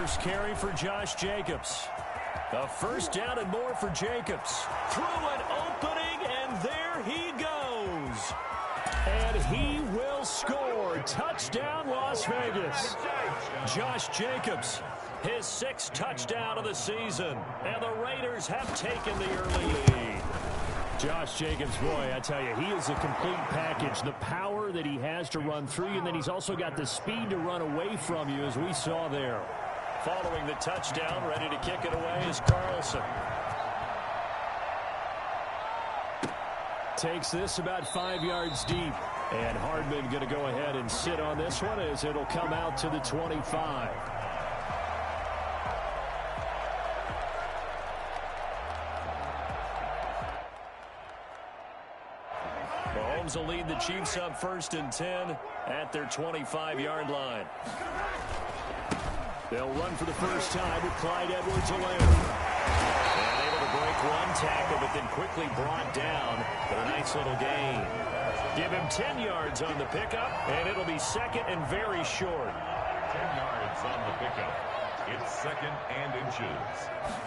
First carry for Josh Jacobs. A first down and more for Jacobs. Through an opening, and there he goes. And he will score. Touchdown, Las Vegas. Josh Jacobs, his 6th touchdown of the season. And the Raiders have taken the early lead. Josh Jacobs, boy, I tell you, he is a complete package. The power that he has to run through you, and then he's also got the speed to run away from you, as we saw there. Following the touchdown, ready to kick it away is Carlson. Takes this about 5 yards deep. And Hardman going to go ahead and sit on this one as it'll come out to the 25. Mahomes will lead the Chiefs up 1st and 10 at their 25-yard line. They'll run for the first time with Clyde Edwards-Helaire. And able to break one tackle, but then quickly brought down for a nice little gain. Give him 10 yards on the pickup, and it'll be 2nd and very short. 10 yards on the pickup. It's 2nd and inches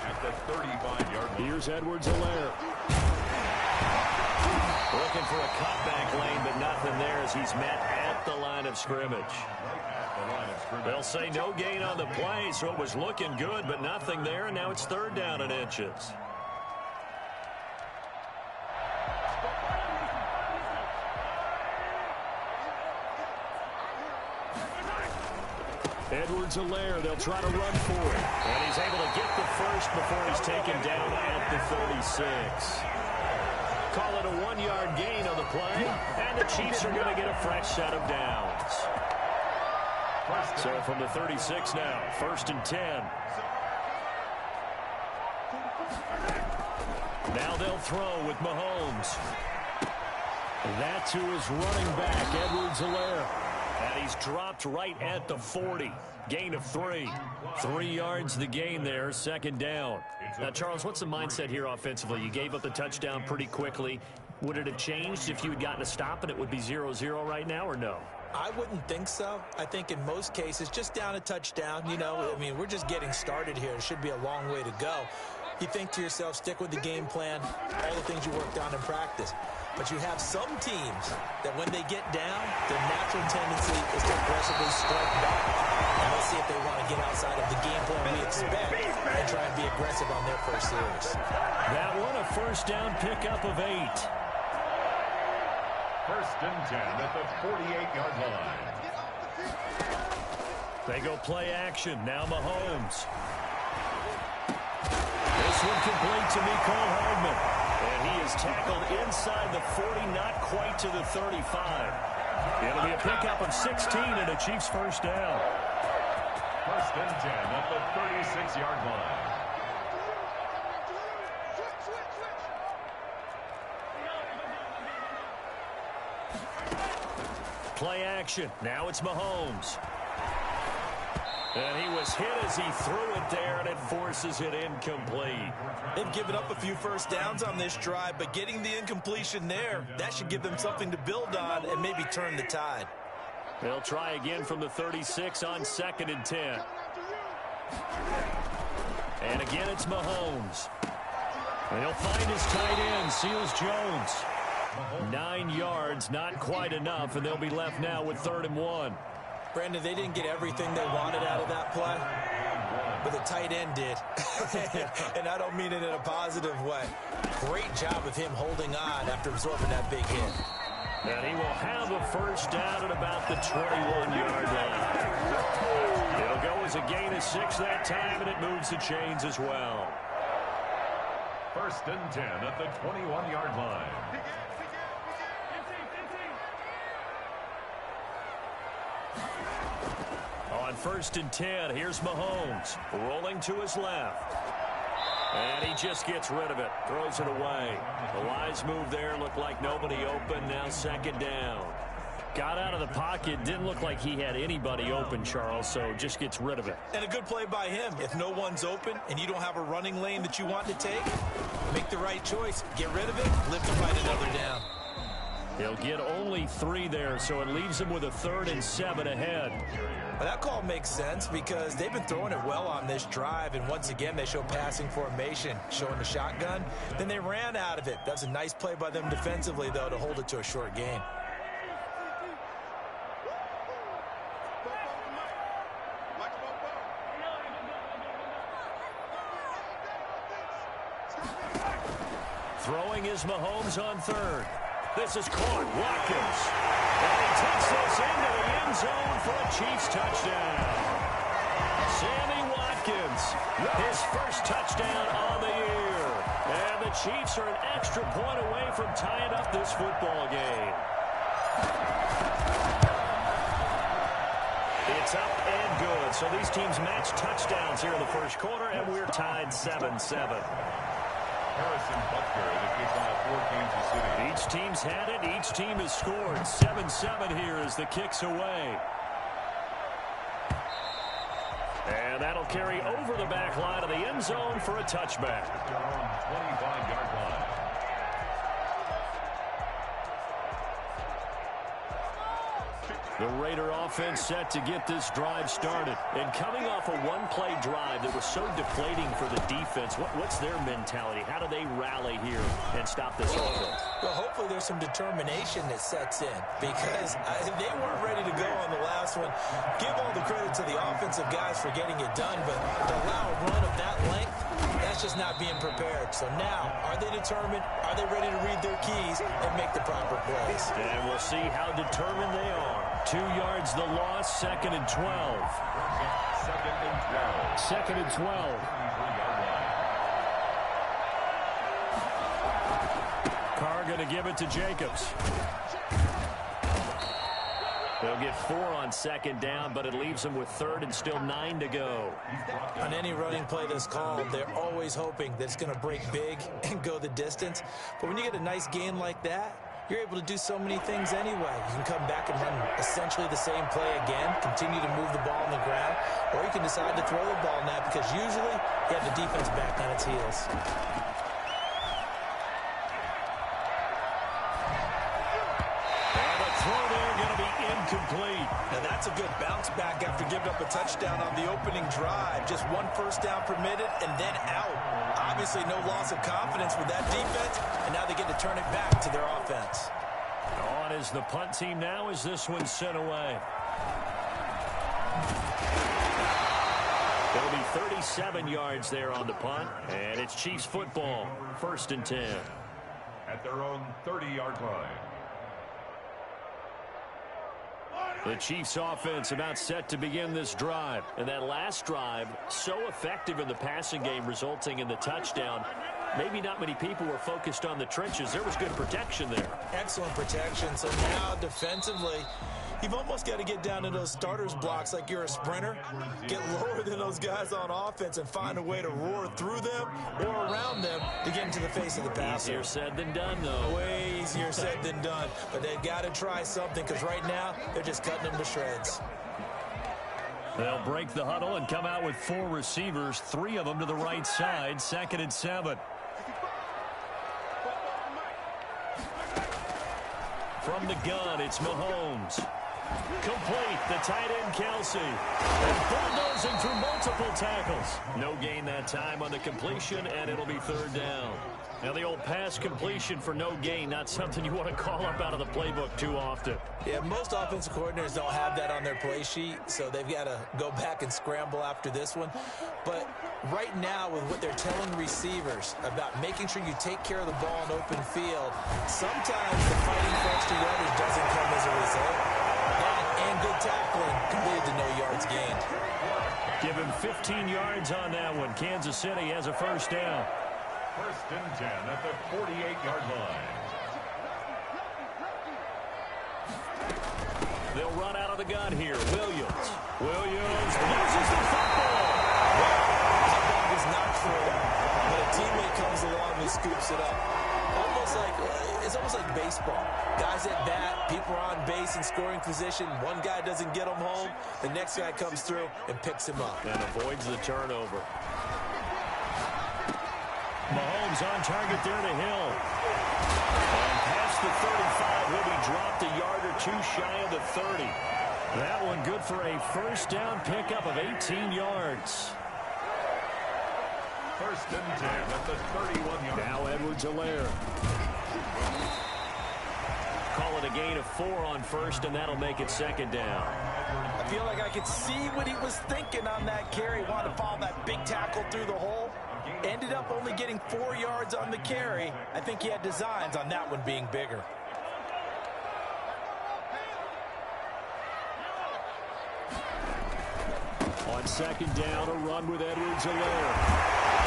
at the 35-yard line. Here's Edwards-Helaire. Looking for a cutback lane, but nothing there as he's met at the line of scrimmage. They'll say no gain on the play, so it was looking good, but nothing there, and now it's 3rd down and inches. Edwards-Helaire, they'll try to run for it. And he's able to get the first before he's taken down at the 36. Call it a 1-yard gain on the play, and the Chiefs are going to get a fresh set of downs. So from the 36 now, 1st and 10. Now they'll throw with Mahomes. That to his running back, Edwards-Helaire. And he's dropped right at the 40. Gain of 3. 3 yards the gain there, 2nd down. Now, Charles, what's the mindset here offensively? You gave up the touchdown pretty quickly. Would it have changed if you had gotten a stop and it would be 0-0 right now, or no? I wouldn't think so. I think in most cases, just down a touchdown, you know, I mean, we're just getting started here. It should be a long way to go. You think to yourself, stick with the game plan, all the things you worked on in practice. But you have some teams that when they get down, their natural tendency is to aggressively strike back. And let's see if they want to get outside of the game plan we expect and try and be aggressive on their first series. That one, a 1st down pickup of 8. 1st and 10 at the 48-yard line. They go play action. Now Mahomes. This one complete to Mecole Hardman. And he is tackled inside the 40, not quite to the 35. It'll be a pickup of 16 and a Chiefs 1st down. 1st and 10 at the 36-yard line. Play action. Now it's Mahomes. And he was hit as he threw it there, and it forces it incomplete. They've given up a few first downs on this drive, but getting the incompletion there, that should give them something to build on and maybe turn the tide. They'll try again from the 36 on 2nd and 10. And again, it's Mahomes. And he'll find his tight end, Seals Jones. 9 yards, not quite enough, and they'll be left now with 3rd and 1. Brandon, they didn't get everything they wanted out of that play, but the tight end did. And I don't mean it in a positive way. Great job of him holding on after absorbing that big hit. And he will have a 1st down at about the 21-yard line. It'll go as a gain of 6 that time, and it moves the chains as well. 1st and 10 at the 21-yard line. On 1st and 10, here's Mahomes rolling to his left. And he just gets rid of it, throws it away. The wise move there, looked like nobody open, now 2nd down. Got out of the pocket, didn't look like he had anybody open, Charles, so just gets rid of it. And a good play by him. If no one's open and you don't have a running lane that you want to take, make the right choice. Get rid of it, live to fight another down. He'll get only 3 there, so it leaves him with a 3rd and 7 ahead. Well, that call makes sense because they've been throwing it well on this drive, and once again, they show passing formation, showing the shotgun. Then they ran out of it. That's a nice play by them defensively, though, to hold it to a short gain. Throwing is Mahomes on 3rd. This is caught. Watkins. And he takes this into the end zone for a Chiefs touchdown. Sammy Watkins, his first touchdown on the year. And the Chiefs are an extra point away from tying up this football game. It's up and good. So these teams match touchdowns here in the first quarter, and we're tied 7-7. Harrison Butker, the kickoff for Kansas City. Each team's had it. Each team has scored. 7-7 here as the kick's away. And that'll carry over the back line of the end zone for a touchback. 25-yard line. The Raider offense set to get this drive started. And coming off a one-play drive that was so deflating for the defense, what's their mentality? How do they rally here and stop this offense? Well, hopefully there's some determination that sets in because they weren't ready to go on the last one. Give all the credit to the offensive guys for getting it done, but to allow a run of that length, that's just not being prepared. So now, are they determined? Are they ready to read their keys and make the proper plays? And we'll see how determined they are. 2 yards the loss, 2nd and 12. 2nd and 12. Carr going to give it to Jacobs. They'll get 4 on 2nd down, but it leaves them with 3rd and still 9 to go. On any running play that's called, they're always hoping that it's going to break big and go the distance. But when you get a nice gain like that, you're able to do so many things anyway. You can come back and run essentially the same play again, continue to move the ball on the ground, or you can decide to throw the ball now because usually you have the defense back on its heels. And the throw there going to be incomplete. Now that's a good bounce back after giving up a touchdown on the opening drive. Just 1 first down permitted and then out. Obviously no loss of confidence with that defense, and now they get to turn it back to their offense. On is the punt team now as this one's sent away. It'll be 37 yards there on the punt, and it's Chiefs football, 1st and 10. At their own 30-yard line. The Chiefs offense about set to begin this drive. And that last drive, so effective in the passing game, resulting in the touchdown. Maybe not many people were focused on the trenches. There was good protection there. Excellent protection. So now defensively, you've almost got to get down to those starters blocks like you're a sprinter. Get lower than those guys on offense and find a way to roar through them or around them to get into the face of the passer. Easier said than done, though. Way easier said than done. But they've got to try something because right now they're just cutting them to shreds. They'll break the huddle and come out with 4 receivers, 3 of them to the right side, 2nd and 7. From the gun, it's Mahomes. Complete, the tight end, Kelsey. And bulldozing through multiple tackles. No gain that time on the completion, and it'll be 3rd down. Now, the old pass completion for no gain, not something you want to call up out of the playbook too often. Yeah, most offensive coordinators don't have that on their play sheet, so they've got to go back and scramble after this one. But right now, with what they're telling receivers about making sure you take care of the ball in open field, sometimes the fighting for extra yardage doesn't come as a result. That and good tackling can lead to no yards gained. Give him 15 yards on that one. Kansas City has a 1st down. 1st and 10 at the 48-yard line. They'll run out of the gun here. Williams loses the football. That ball is not through, but a teammate comes along and scoops it up. It's almost like baseball. Guys at bat, people are on base in scoring position. One guy doesn't get him home. The next guy comes through and picks him up. And avoids the turnover. Mahomes on target there to Hill. And pass the 35. He'll be dropped a yard or two shy of the 30. That one good for a first down pickup of 18 yards. First and 10 at the 31-yard. Now Edwards-Helaire. Call it a gain of 4 on first, and that'll make it second down. I feel like I could see what he was thinking on that carry. Wanted to follow that big tackle through the hole. Ended up only getting 4 yards on the carry. I think he had designs on that one being bigger. On second down, a run with Edwards-Helaire.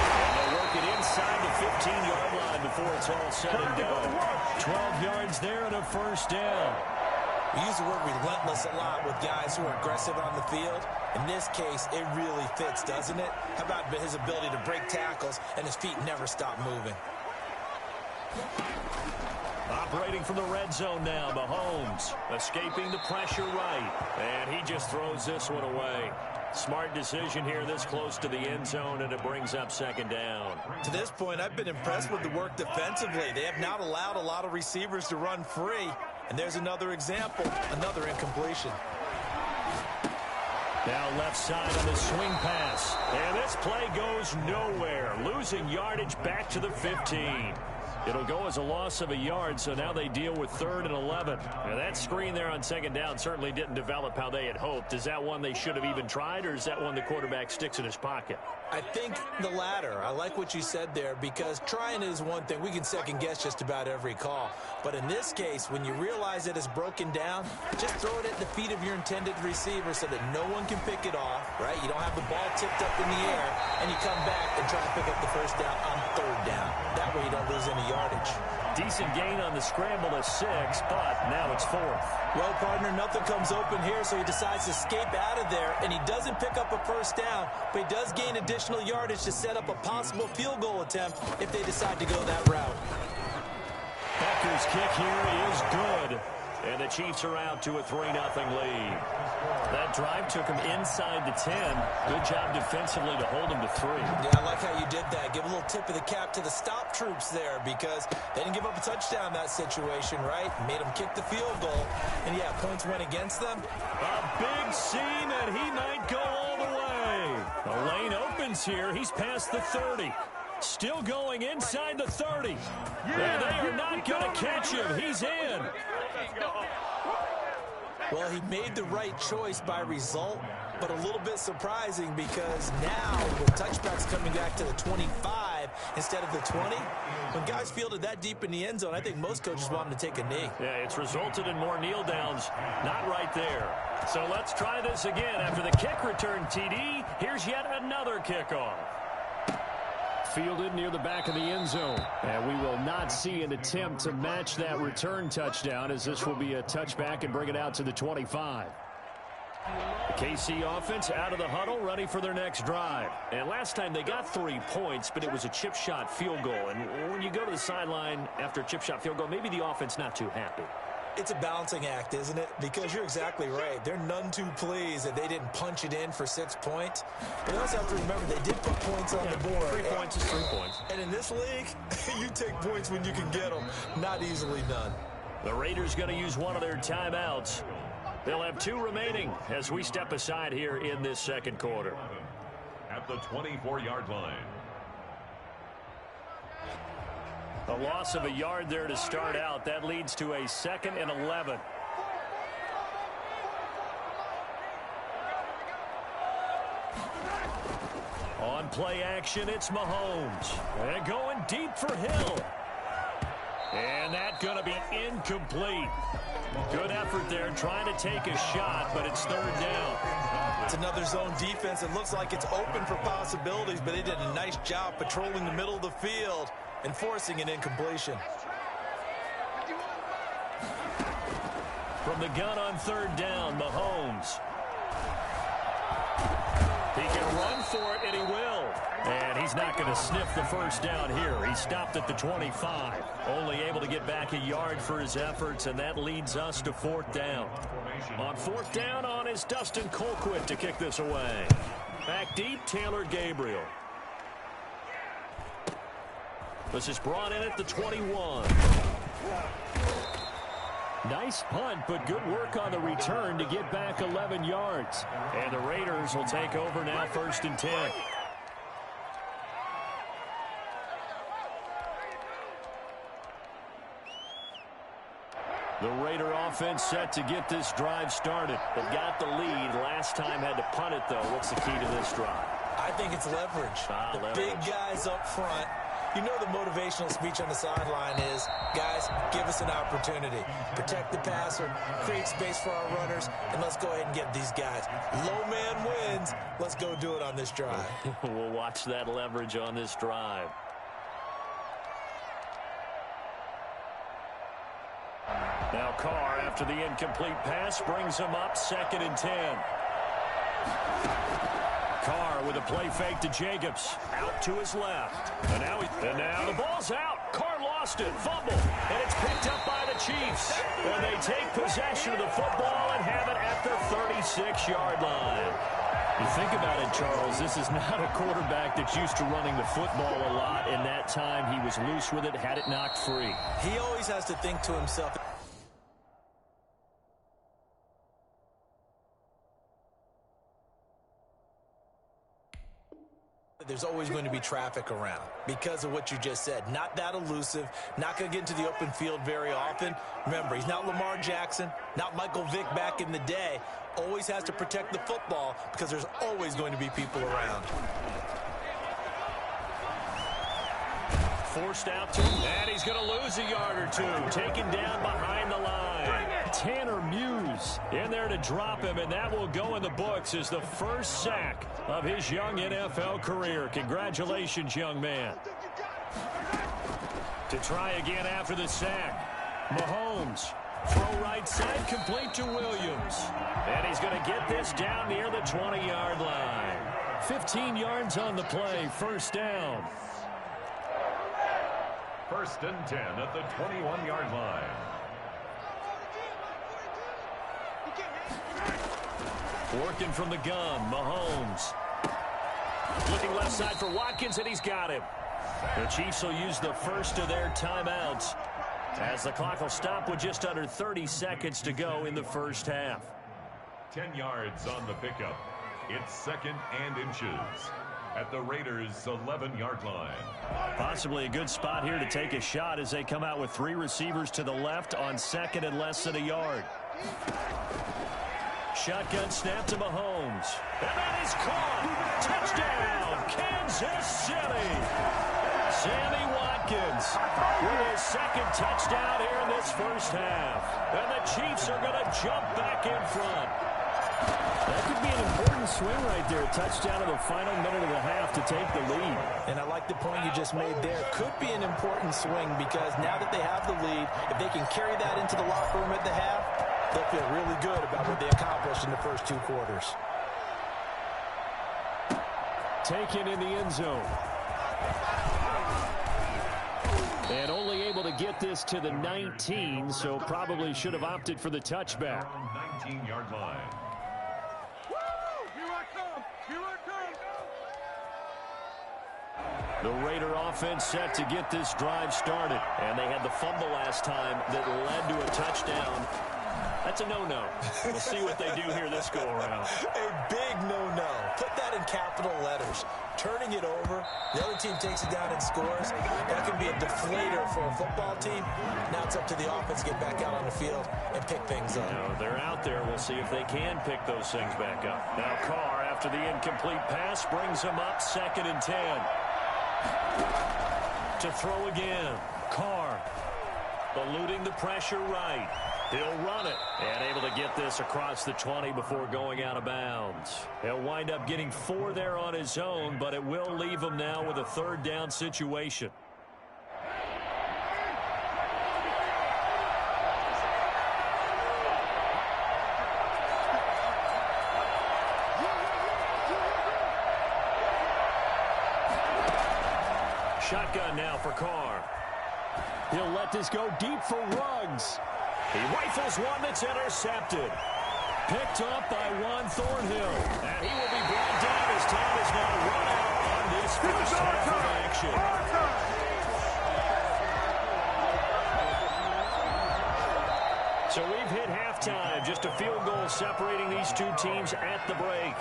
And they'll work it inside the 15-yard line before it's all said and done. 12 yards there and a first down. We use the word relentless a lot with guys who are aggressive on the field. In this case, it really fits, doesn't it? How about his ability to break tackles and his feet never stop moving? Operating from the red zone now, Mahomes escaping the pressure right. And he just throws this one away. Smart decision here this close to the end zone, and it brings up second down. To this point, I've been impressed with the work defensively. They have not allowed a lot of receivers to run free. And there's another example, another incompletion. Now left side on the swing pass. And this play goes nowhere. Losing yardage back to the 15. It'll go as a loss of a yard, so now they deal with 3rd and 11. Now that screen there on second down certainly didn't develop how they had hoped. Is that one they should have even tried, or is that one the quarterback sticks in his pocket? I think the latter. I like what you said there, because trying is one thing. We can second guess just about every call. But in this case, when you realize that it's broken down, just throw it at the feet of your intended receiver so that no one can pick it off, right? You don't have the ball tipped up in the air, and you come back and try to pick up the first down on 3rd down. That way you don't lose any yardage. Decent gain on the scramble to 6, but now it's 4th. Well, partner, nothing comes open here, so he decides to escape out of there, and he doesn't pick up a first down, but he does gain additional yardage to set up a possible field goal attempt if they decide to go that route. Packers' kick here is good, and the Chiefs are out to a 3-0 lead. That drive took him inside the 10. Good job defensively to hold him to 3. Yeah, I like how you did that. Give a little tip of the cap to the stop troops there, because they didn't give up a touchdown in that situation, right? Made them kick the field goal. And, yeah, points went against them. A big seam, and he might go all the way. The lane opens here. He's past the 30. Still going inside the 30. And they are not going to catch him. He's in. Well, he made the right choice by result, but a little bit surprising because now with touchbacks coming back to the 25 instead of the 20, when guys fielded that deep in the end zone, I think most coaches want them to take a knee. Yeah, it's resulted in more kneel downs. Not right there. So let's try this again. After the kick return TD, here's yet another kickoff. Fielded near the back of the end zone. And we will not see an attempt to match that return touchdown, as this will be a touchback and bring it out to the 25. The KC offense out of the huddle, ready for their next drive. And last time they got 3 points, but it was a chip shot field goal. And when you go to the sideline after a chip shot field goal, maybe the offense not too happy. It's a balancing act, isn't it? Because you're exactly right. They're none too pleased that they didn't punch it in for 6 points. But you also have to remember they did put points on the board. 3 points is 3 points. And in this league, you take points when you can get them. Not easily done. The Raiders going to use one of their timeouts. They'll have 2 remaining as we step aside here in this second quarter. At the 24-yard line. A loss of a yard there to start out. That leads to a 2nd and 11. On play action, it's Mahomes. And going deep for Hill. And that's going to be incomplete. Good effort there, trying to take a shot, but it's 3rd down. It's another zone defense. It looks like it's open for possibilities, but they did a nice job patrolling the middle of the field and forcing an incompletion. From the gun on 3rd down, Mahomes. He can run for it, and he will. And he's not going to sniff the first down here. He stopped at the 25. Only able to get back a yard for his efforts, and that leads us to 4th down. On 4th down on is Dustin Colquitt to kick this away. Back deep, Taylor Gabriel. This is brought in at the 21. Nice punt, but good work on the return to get back 11 yards. And the Raiders will take over now, 1st and 10. The Raider offense set to get this drive started. They've got the lead. Last time had to punt it, though. What's the key to this drive? I think it's leverage. Leverage. Big guys up front. You know the motivational speech on the sideline is, guys, give us an opportunity. Protect the passer, create space for our runners, and let's go ahead and get these guys. Low man wins. Let's go do it on this drive. We'll watch that leverage on this drive. Now Carr, after the incomplete pass, brings him up 2nd and 10. Carr with a play fake to Jacobs. Out to his left. And now the ball's out. Carr lost it. Fumble. And it's picked up by the Chiefs. And they take possession of the football and have it at the 36-yard line. You think about it, Charles, this is not a quarterback that's used to running the football a lot. In that time, he was loose with it, had it knocked free. He always has to think to himself, there's always going to be traffic around because of what you just said. Not that elusive, not going to get into the open field very often. Remember, he's not Lamar Jackson, not Michael Vick back in the day. Always has to protect the football because there's always going to be people around. Forced out to him, and he's going to lose a yard or two. Taken down behind the line. Tanner Muse in there to drop him, and that will go in the books as the first sack of his young NFL career. Congratulations, young man. To try again after the sack, Mahomes. Throw right side, complete to Williams. And he's going to get this down near the 20-yard line. 15 yards on the play, 1st down. 1st and 10 at the 21-yard line. Working from the gun, Mahomes. Looking left side for Watkins, and he's got him. The Chiefs will use the first of their timeouts as the clock will stop with just under 30 seconds to go in the first half. 10 yards on the pickup. It's 2nd and inches at the Raiders' 11-yard line. Possibly a good spot here to take a shot as they come out with 3 receivers to the left on 2nd and less than a yard. Shotgun snap to Mahomes. And that is caught. Touchdown, Kansas City. Sammy Watkins with his 2nd touchdown here in this first half. And the Chiefs are going to jump back in front. That could be an important swing right there. Touchdown in the final minute of the half to take the lead. And I like the point you just made there. Could be an important swing because now that they have the lead, if they can carry that into the locker room at the half, they'll feel really good about what they accomplished in the first 2 quarters. Taken in the end zone. And only able to get this to the 19, so probably should have opted for the touchback. 19-yard line. The Raider offense set to get this drive started. And they had the fumble last time that led to a touchdown. That's a no-no. We'll see what they do here this go-around. A big no-no. Put that in capital letters. Turning it over, the other team takes it down and scores. That can be a deflator for a football team. Now it's up to the offense to get back out on the field and pick things up. No, they're out there. We'll see if they can pick those things back up. Now Carr, after the incomplete pass, brings him up 2nd and 10. To throw again. Carr eluding the pressure right. He'll run it and able to get this across the 20 before going out of bounds. He'll wind up getting 4 there on his own, but it will leave him now with a 3rd down situation. Shotgun now for Carr. He'll let this go deep for Ruggs. He rifles one that's intercepted. Picked up by Juan Thornhill. And he will be brought down as time is now run out on this first half of action. So we've hit halftime. Just a field goal separating these two teams at the break.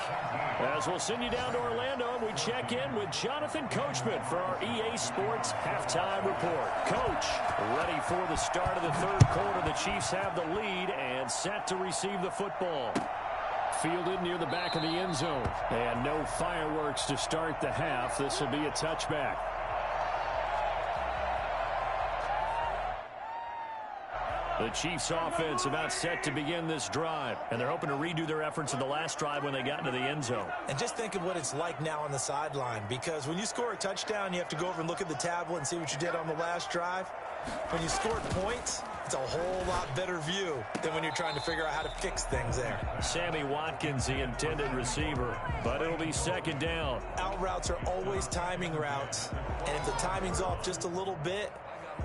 As we'll send you down to Orlando, we check in with Jonathan Coachman for our EA Sports Halftime Report. Coach, ready for the start of the third quarter. The Chiefs have the lead and set to receive the football. Fielded near the back of the end zone. And no fireworks to start the half. This will be a touchback. The Chiefs offense about set to begin this drive. And they're hoping to redo their efforts in the last drive when they got into the end zone. And just think of what it's like now on the sideline. Because when you score a touchdown, you have to go over and look at the tablet and see what you did on the last drive. When you scored points, it's a whole lot better view than when you're trying to figure out how to fix things there. Sammy Watkins, the intended receiver. But it'll be second down. Out routes are always timing routes. And if the timing's off just a little bit,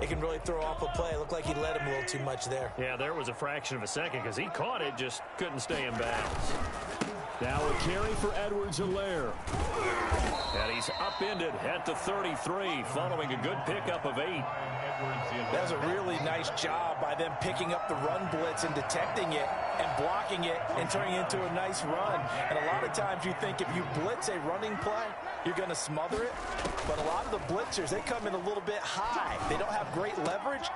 it can really throw off a play. It looked like he led him a little too much there. Yeah, there was a fraction of a second because he caught it, just couldn't stay in bounds. Now a carry for Edwards-Helaire. And he's upended at the 33 following a good pickup of 8. That was a really nice job by them picking up the run blitz and detecting it and blocking it and turning it into a nice run. And a lot of times you think if you blitz a running play, you're going to smother it. But a lot of the blitzers, they come in a little bit high. They don't have great leverage.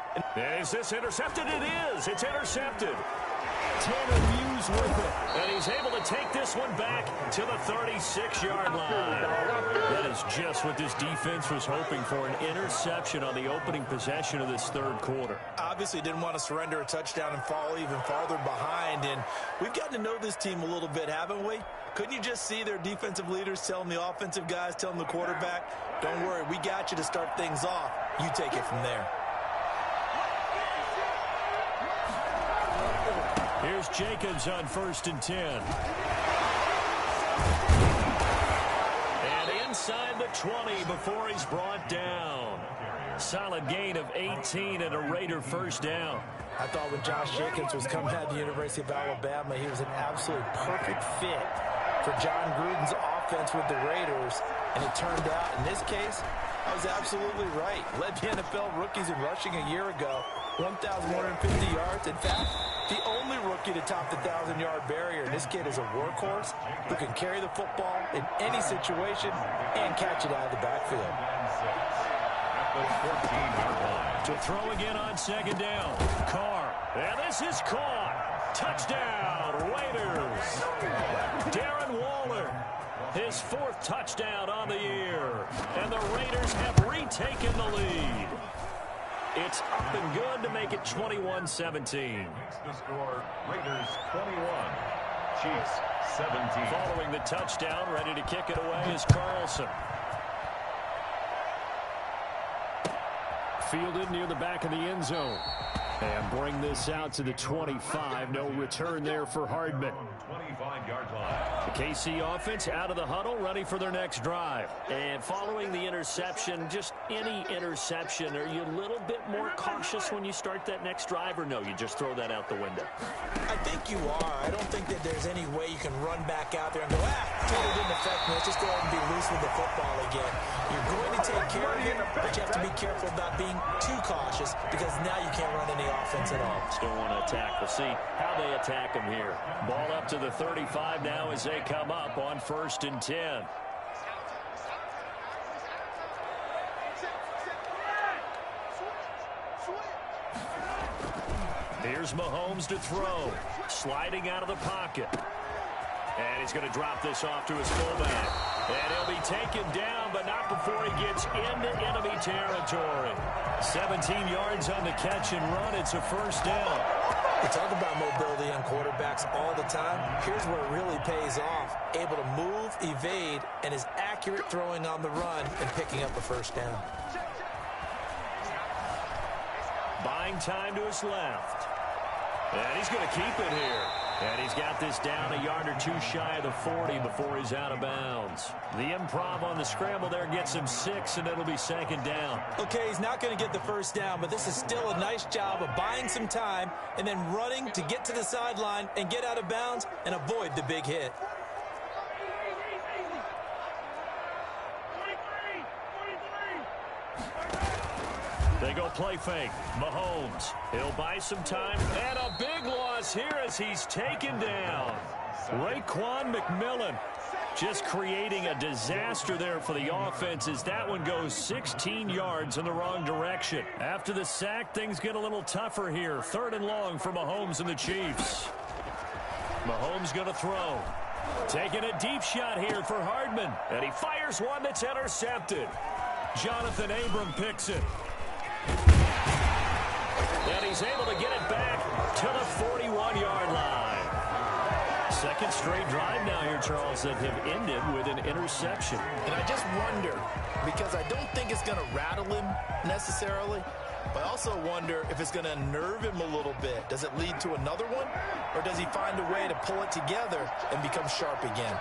Is this intercepted? It is. It's intercepted. Tanner Muse with it. And he's able to take this one back to the 36-yard line. That is just what this defense was hoping for, an interception on the opening possession of this third quarter. Obviously didn't want to surrender a touchdown and fall even farther behind. And we've gotten to know this team a little bit, haven't we? Couldn't you just see their defensive leaders telling the offensive guys, telling the quarterback, don't worry, we got you to start things off. You take it from there. Here's Jacobs on 1st and 10. And inside the 20 before he's brought down. Solid gain of 18 and a Raider first down. I thought when Josh Jacobs was coming out of the University of Alabama, he was an absolute perfect fit for John Gruden's offense with the Raiders. And it turned out, in this case, I was absolutely right. Led the NFL rookies in rushing a year ago. 1,150 yards. In fact, the only rookie to top the 1,000-yard barrier. This kid is a workhorse who can carry the football in any situation and catch it out of the backfield. To throw again on second down. Carr. And this is caught. Touchdown, Raiders. Darren Waller. His 4th touchdown on the year. And the Raiders have retaken the lead. It's up and good to make it 21-17. The score, Raiders 21, Chiefs 17. Following the touchdown, ready to kick it away is Carlson. Fielded near the back of the end zone. And bring this out to the 25. No return there for Hardman. 25-yard line. The KC offense out of the huddle, ready for their next drive. And following the interception, just any interception, are you a little bit more cautious when you start that next drive, or no, you just throw that out the window? I think you are. I don't think that there's any way you can run back out there and go, totally didn't affect me. Let's just go ahead and be loose with the football again. You're going to take care of it, but you have to be careful about being too cautious because now you can't run any offense at all. Still want to attack. We'll see how they attack them here. Ball up to the 35 now as they come up on 1st and 10. Here's Mahomes to throw. Sliding out of the pocket. And he's going to drop this off to his fullback. And he'll be taken down, but not before he gets into enemy territory. 17 yards on the catch and run. It's a first down. We talk about mobility on quarterbacks all the time. Here's where it really pays off. Able to move, evade, and is accurate throwing on the run and picking up a first down. Buying time to his left. And he's going to keep it here. And he's got this down a yard or two shy of the 40 before he's out of bounds. The improv on the scramble there gets him 6, and it'll be second down. Okay, he's not going to get the first down, but this is still a nice job of buying some time and then running to get to the sideline and get out of bounds and avoid the big hit. They go play fake. Mahomes. He'll buy some time. And a big loss here as he's taken down. Raekwon McMillan just creating a disaster there for the offense as that one goes 16 yards in the wrong direction. After the sack, things get a little tougher here. 3rd and long for Mahomes and the Chiefs. Mahomes going to throw. Taking a deep shot here for Hardman. And he fires one that's intercepted. Jonathan Abram picks it. And he's able to get it back to the 41-yard line. Second straight drive now here, Charles, that have ended with an interception. And I just wonder, because I don't think it's going to rattle him necessarily, but I also wonder if it's going to unnerve him a little bit. Does it lead to another one? Or does he find a way to pull it together and become sharp again?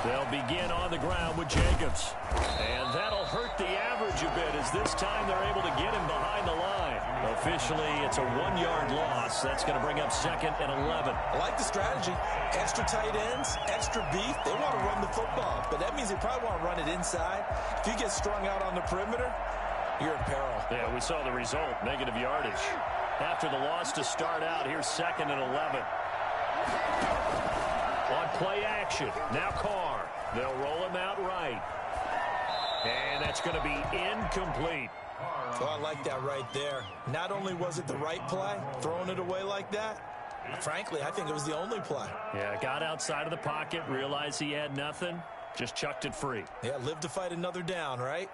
They'll begin on the ground with Jacobs. And that'll hurt the average a bit as this time they're able to get him behind the line. Officially, it's a 1-yard loss. That's going to bring up 2nd and 11. I like the strategy. Extra tight ends, extra beef. They want to run the football, but that means they probably want to run it inside. If you get strung out on the perimeter, you're in peril. Yeah, we saw the result, negative yardage. After the loss to start out, here's 2nd and 11. On play action, now Carr. They'll roll him out right. And that's going to be incomplete. Oh, I like that right there. Not only was it the right play, throwing it away like that, frankly, I think it was the only play. Yeah, got outside of the pocket, realized he had nothing, just chucked it free. Yeah, live to fight another down, right?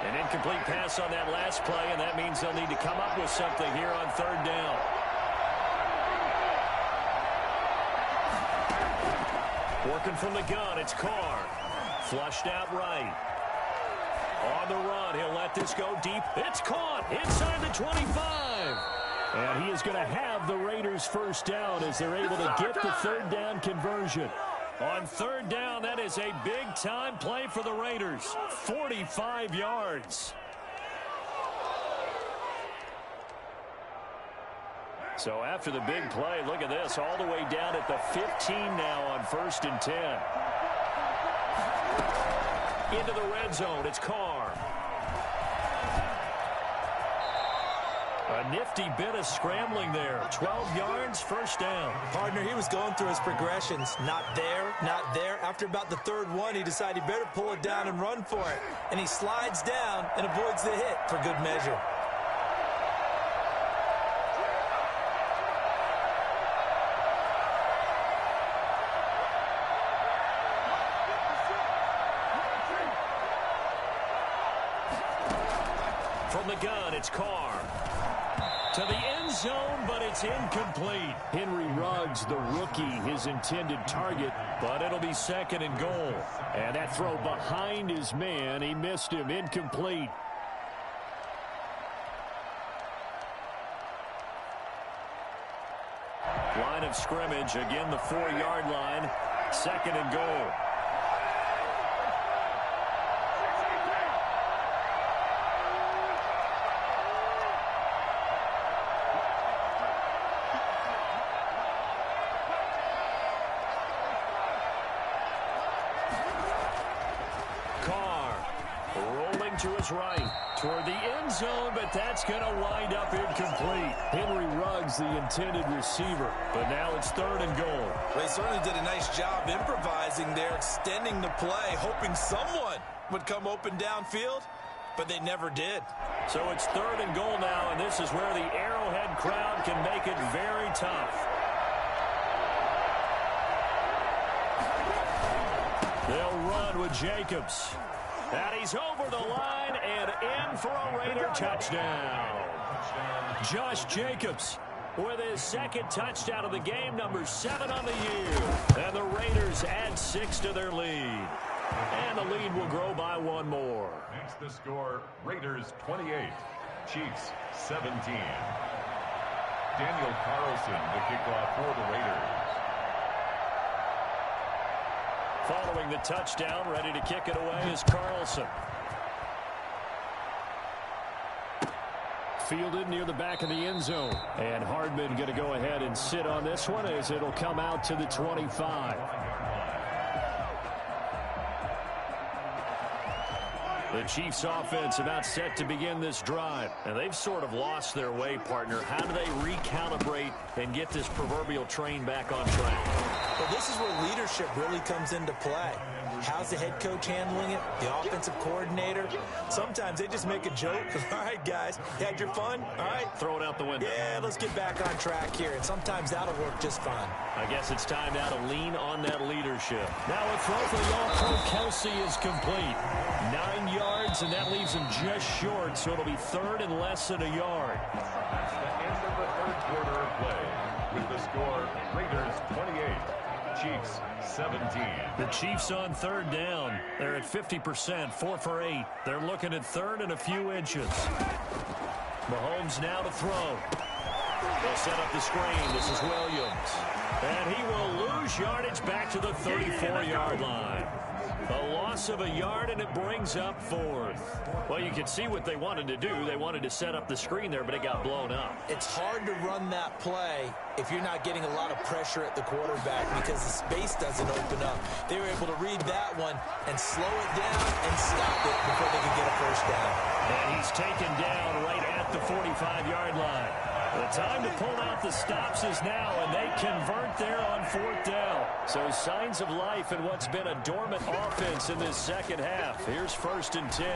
An incomplete pass on that last play, and that means they'll need to come up with something here on 3rd down. Working from the gun, it's Carr. Flushed out right. On the run, he'll let this go deep. It's caught inside the 25. And he is going to have the Raiders first down as they're able to get the 3rd down conversion. On 3rd down, that is a big-time play for the Raiders. 45 yards. So after the big play, look at this, all the way down at the 15 now on 1st and 10. Into the red zone, it's Carr. A nifty bit of scrambling there. 12 yards, first down. Partner, he was going through his progressions. Not there, not there. After about the 3rd one, he decided he better pull it down and run for it. And he slides down and avoids the hit for good measure. From the gun, it's Carr. To the end zone, but it's incomplete. Henry Ruggs, the rookie, his intended target, but it'll be 2nd and goal. And that throw behind his man, he missed him, incomplete. Line of scrimmage, again the 4-yard line, 2nd and goal. To his right, toward the end zone, but that's going to wind up incomplete. Henry Ruggs, the intended receiver, but now it's 3rd and goal. Well, he certainly did a nice job improvising there, extending the play, hoping someone would come open downfield, but they never did. So it's 3rd and goal now, and this is where the Arrowhead crowd can make it very tough. They'll run with Jacobs. And he's over the line and in for a Raider touchdown. Josh Jacobs with his 2nd touchdown of the game, number 7 on the year. And the Raiders add 6 to their lead. And the lead will grow by 1 more. Makes the score Raiders 28, Chiefs 17. Daniel Carlson to kick off for the Raiders. Following the touchdown, ready to kick it away is Carlson. Fielded near the back of the end zone. And Hardman going to go ahead and sit on this one as it'll come out to the 25. The Chiefs offense about set to begin this drive. And they've sort of lost their way, partner. How do they recalibrate and get this proverbial train back on track? Well, this is where leadership really comes into play. How's the head coach handling it? The offensive coordinator? Sometimes they just make a joke. All right, guys, you had your fun? All right. Throw it out the window. Yeah, let's get back on track here. And sometimes that'll work just fine. I guess it's time now to lean on that leadership. Now a throw for the All-Pro Kelsey is complete. 9 yards, and that leaves him just short, so it'll be third and less than a yard. That's the end of the third quarter of play. With the score, Raiders 28, Chiefs 17. The Chiefs on third down. They're at 50%, 4 for 8. They're looking at third and a few inches. Mahomes now to throw. They'll set up the screen. This is Williams. And he will lose yardage back to the 34-yard line. A loss of a yard, and it brings up fourth. Well, you can see what they wanted to do. They wanted to set up the screen there, but it got blown up. It's hard to run that play if you're not getting a lot of pressure at the quarterback because the space doesn't open up. They were able to read that one and slow it down and stop it before they could get a first down. And he's taken down right at the 45-yard line. The time to pull out the stops is now, and they convert there on fourth down. So signs of life in what's been a dormant offense in this second half. Here's 1st and 10.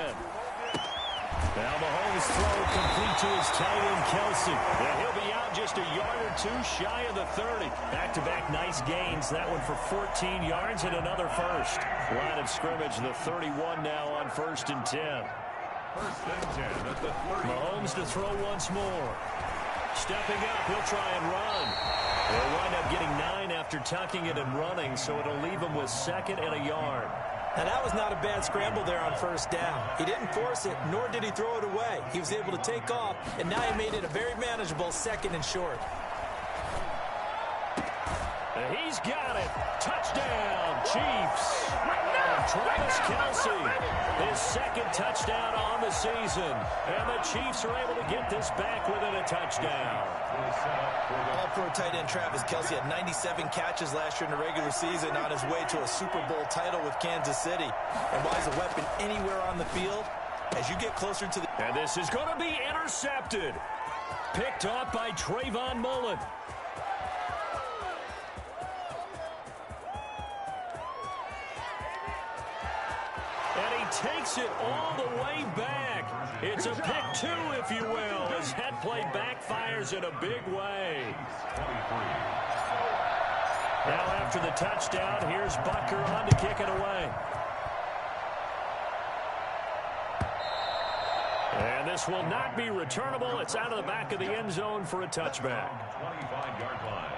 Now Mahomes throw complete to his tight end, Kelsey. And he'll be out just a yard or two shy of the 30. Back-to-back nice gains. That one for 14 yards and another first. Line of scrimmage, the 31 now on 1st and 10. 1st and 10 at the 30. Mahomes to throw once more. Stepping up, he'll try and run. They'll wind up getting 9 after tucking it and running, so it'll leave him with 2nd and a yard. Now, that was not a bad scramble there on 1st down. He didn't force it, nor did he throw it away. He was able to take off, and now he made it a very manageable 2nd and short. And he's got it. Touchdown, Chiefs. Travis Kelsey, his 2nd touchdown on the season. And the Chiefs are able to get this back within a touchdown. All-pro tight end Travis Kelsey had 97 catches last year in the regular season on his way to a Super Bowl title with Kansas City. And while he's a weapon anywhere on the field, as you get closer to the... And this is going to be intercepted. Picked off by Trayvon Mullen. And he takes it all the way back. It's a pick 2, if you will, as that play backfires in a big way. Now after the touchdown, here's Butker on to kick it away. And this will not be returnable. It's out of the back of the end zone for a touchback. 25-yard line.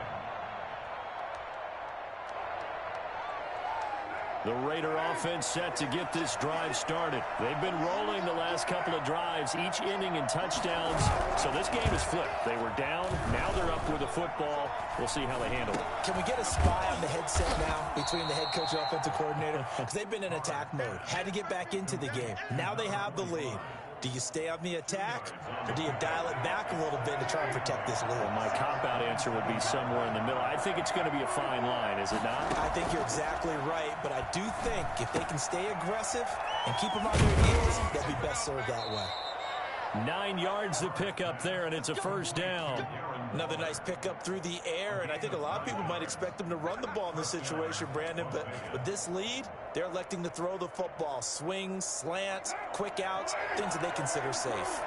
The Raider offense set to get this drive started. They've been rolling the last couple of drives, each inning in touchdowns. So this game is flipped. They were down. Now they're up with the football. We'll see how they handle it. Can we get a spy on the headset now between the head coach and offensive coordinator? Because they've been in attack mode. Had to get back into the game. Now they have the lead. Do you stay on the attack, or do you dial it back a little bit to try and protect this lead? Well, my cop-out answer would be somewhere in the middle. I think it's going to be a fine line, is it not? I think you're exactly right, but I do think if they can stay aggressive and keep them on their heels, they'll be best served that way. 9 yards to pick up there, and it's a first down. Another nice pickup through the air, and I think a lot of people might expect them to run the ball in this situation, Brandon, but with this lead, they're electing to throw the football. Swings, slants, quick outs, things that they consider safe.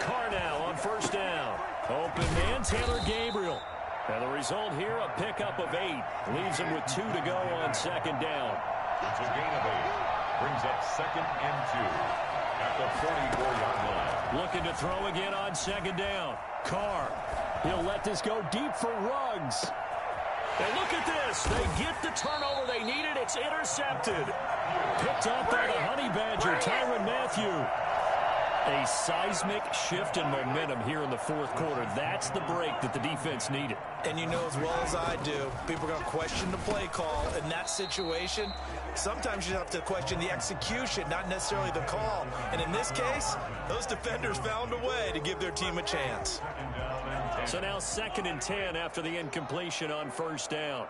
Carr now on first down. Open man, Taylor Gabriel. And the result here, a pickup of 8. Leaves him with 2 to go on 2nd down. It's a gain of 8. Brings up 2nd and 2. At the 44-yard line. Looking to throw again on 2nd down. Carr. He'll let this go deep for Ruggs. And look at this. They get the turnover they needed. It's intercepted. Picked up by the Honey Badger, Tyrann Mathieu. A seismic shift in momentum here in the 4th quarter. That's the break that the defense needed. And you know as well as I do, people are going to question the play call in that situation. Sometimes you have to question the execution, not necessarily the call. And in this case, those defenders found a way to give their team a chance. So now 2nd and 10 after the incompletion on first down.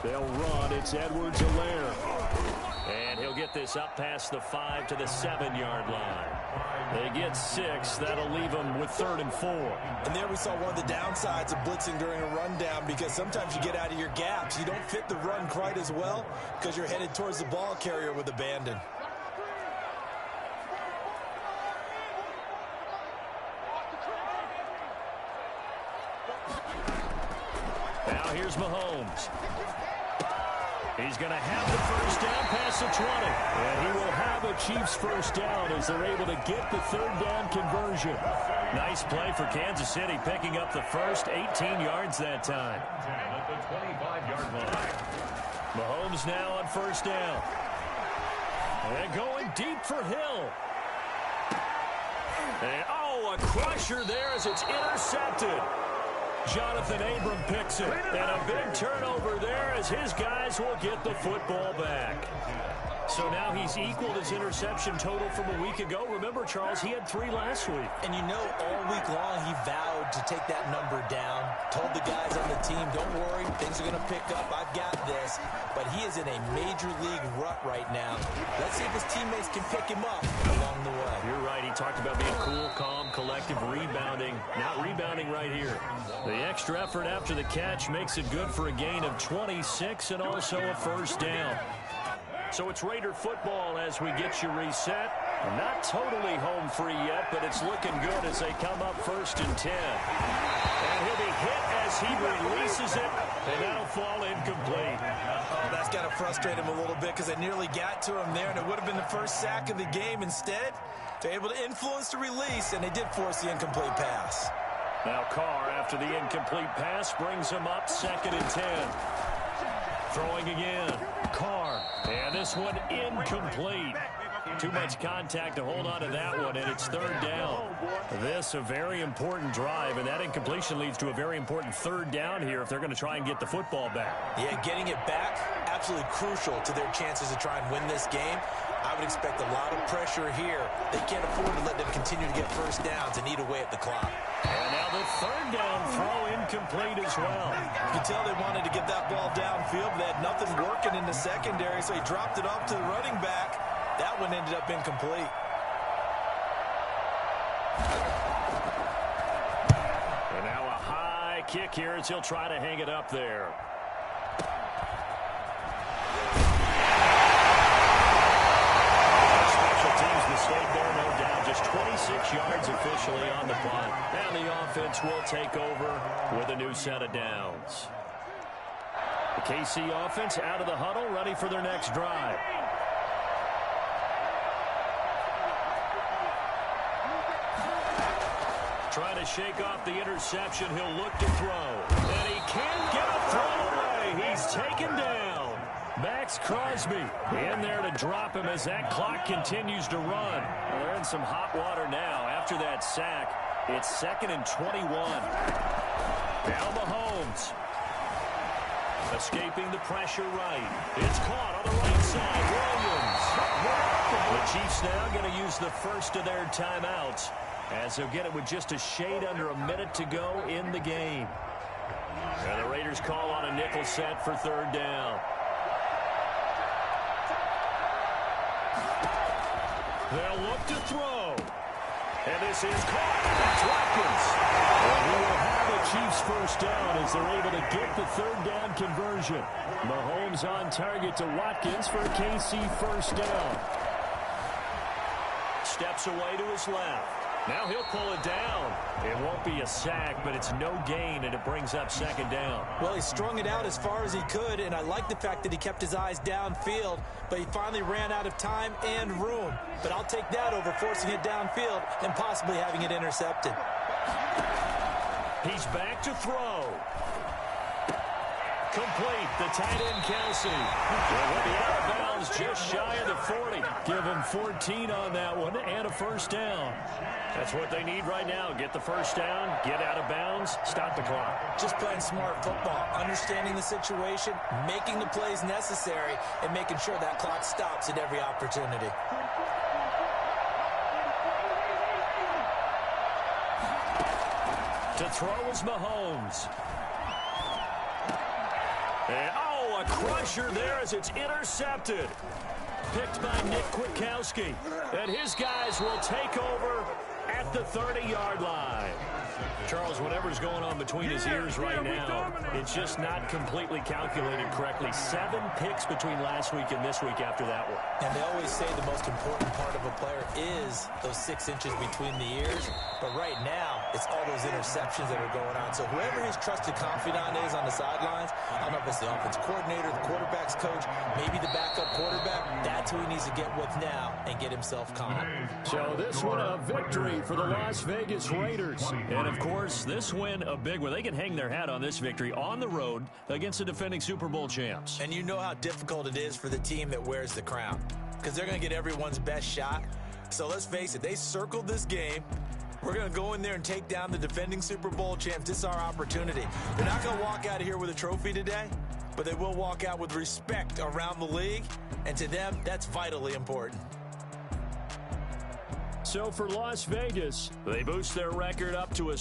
They'll run. It's Edwards-Helaire. And he'll get this up past the 5 to the 7-yard line. They get 6. That'll leave them with 3rd and 4. And there we saw one of the downsides of blitzing during a rundown, because sometimes you get out of your gaps. You don't fit the run quite as well because you're headed towards the ball carrier with abandon. Now here's Mahomes. He's going to have the first down past the 20. And he will have a Chiefs first down as they're able to get the 3rd down conversion. Nice play for Kansas City, picking up the first 18 yards that time. At the 25-yard line. Mahomes now on first down. And going deep for Hill. And, a crusher there as it's intercepted. Jonathan Abram picks it, and a big turnover there as his guys will get the football back. So now he's equaled his interception total from a week ago. Remember, Charles, he had 3 last week. And you know, all week long he vowed to take that number down, told the guys on the team, don't worry, things are going to pick up, I've got this. But he is in a major league rut right now. Let's see if his teammates can pick him up along the way. You're right, he talked about being cool, calm, collective, rebounding. Not rebounding right here. The extra effort after the catch makes it good for a gain of 26 and also a first down. So it's Raider football as we get you reset. Not totally home free yet, but it's looking good as they come up 1st and 10. And he'll be hit as he releases it, and that'll fall incomplete. Oh, that's got to frustrate him a little bit because they nearly got to him there, and it would have been the first sack of the game. Instead, they're able to influence the release, and they did force the incomplete pass. Now Carr, after the incomplete pass, brings him up 2nd and 10. Throwing again. Carr. And this one incomplete. Too much contact to hold on to that one, and it's 3rd down. This a very important drive, and that incompletion leads to a very important 3rd down here if they're going to try and get the football back. Yeah, getting it back, absolutely crucial to their chances to try and win this game. I would expect a lot of pressure here. They can't afford to let them continue to get first downs and eat away at the clock. And now the 3rd down throw incomplete as well. You can tell they wanted to get that ball downfield, but they had nothing working in the secondary, so he dropped it off to the running back. That one ended up incomplete. And now a high kick here as he'll try to hang it up there. Special teams mistake there, no doubt. Just 26 yards officially on the punt. And the offense will take over with a new set of downs. The KC offense out of the huddle, ready for their next drive. Trying to shake off the interception. He'll look to throw. And he can't get a throw away. He's taken down. Max Crosby in there to drop him as that clock continues to run. Well, they're in some hot water now after that sack. It's 2nd and 21. Now Mahomes. Escaping the pressure right. It's caught on the right side. Williams. The Chiefs now going to use the first of their timeouts, as they'll get it with just a shade under a minute to go in the game. And the Raiders call on a nickel set for 3rd down. They'll look to throw. And this is caught. That's Watkins. And we will have a Chiefs first down as they're able to get the 3rd down conversion. Mahomes on target to Watkins for a KC first down. Steps away to his left. Now he'll pull it down. It won't be a sack, but it's no gain, and it brings up 2nd down. Well, he strung it out as far as he could, and I like the fact that he kept his eyes downfield, but he finally ran out of time and room. But I'll take that over forcing it downfield and possibly having it intercepted. He's back to throw. Complete. The tight end, Kelsey. Will be out of bounds just shy of the 40. Give him 14 on that one and a first down. That's what they need right now. Get the first down, get out of bounds, stop the clock. Just playing smart football, understanding the situation, making the plays necessary, and making sure that clock stops at every opportunity. To throw is Mahomes. And, a crusher there as it's intercepted. Picked by Nick Kwiatkowski. And his guys will take over at the 30-yard line. Charles, whatever's going on between his ears right now, it's just not completely calculated correctly. 7 picks between last week and this week after that one. And they always say the most important part of a player is those 6 inches between the ears. But right now, it's all those interceptions that are going on. So whoever his trusted confidant is on the sidelines, I don't know if it's the offense coordinator, the quarterback's coach, maybe the backup quarterback, that's who he needs to get with now and get himself calm. So this one a victory for the Las Vegas Raiders. And, of course, this win a big one. They can hang their hat on this victory on the road against the defending Super Bowl champs. And you know how difficult it is for the team that wears the crown because they're going to get everyone's best shot. So let's face it, they circled this game. We're going to go in there and take down the defending Super Bowl champs. This is our opportunity. They're not going to walk out of here with a trophy today, but they will walk out with respect around the league. And to them, that's vitally important. So for Las Vegas, they boost their record up to a